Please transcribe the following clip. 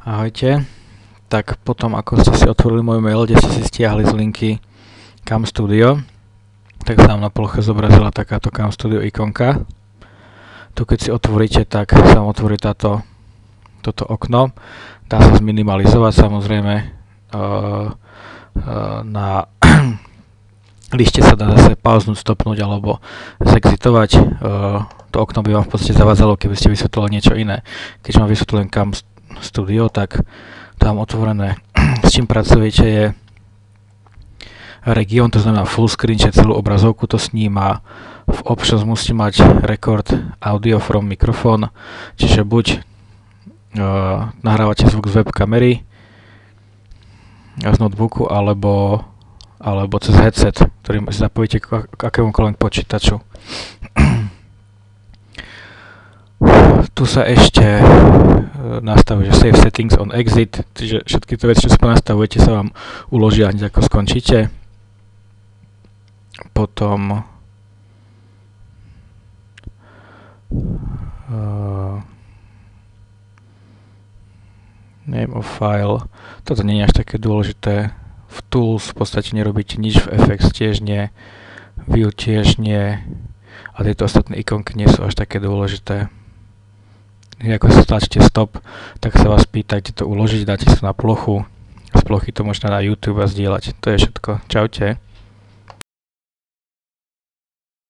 Ahojte. Tak potom, ako ste si otvorili môj mail, kde ste si stiahli z linky Cam Studio, tak sa vám na ploche zobrazila takáto Cam Studio ikonka. Tu keď si otvoríte, tak sa vám otvorí toto okno. Dá sa zminimalizovať samozrejme. Na liste sa dá zase pauznúť, stopnúť alebo zexitovať. To okno by vám v podstate zavádzalo, keby ste vysvetlili niečo iné. Keď mám vysvetlený Cam Studio, tak tam otvorené, s čím pracujete, je region, to znamená full screen, čiže celú obrazovku to sníma. V options musíte mať record audio from mikrofón, čiže buď nahrávate zvuk z webkamery, z notebooku, alebo cez headset, ktorý si zapojíte k akémukoľvek počítaču. Tu sa ešte nastavuje, že save settings on exit, čiže všetky tie veci, čo si nastavujete, sa vám uložia hneď ako skončíte. Potom name of file, toto nie je až také dôležité. V tools v podstate nerobíte nič, v FX tiež nie, view tiež nie a tieto ostatné ikonky nie sú až také dôležité. Ako sa stlačíte stop, tak sa vás pýta, kde to uložiť, dáte sa na plochu, z plochy to možno na YouTube a zdieľať. To je všetko. Čaute.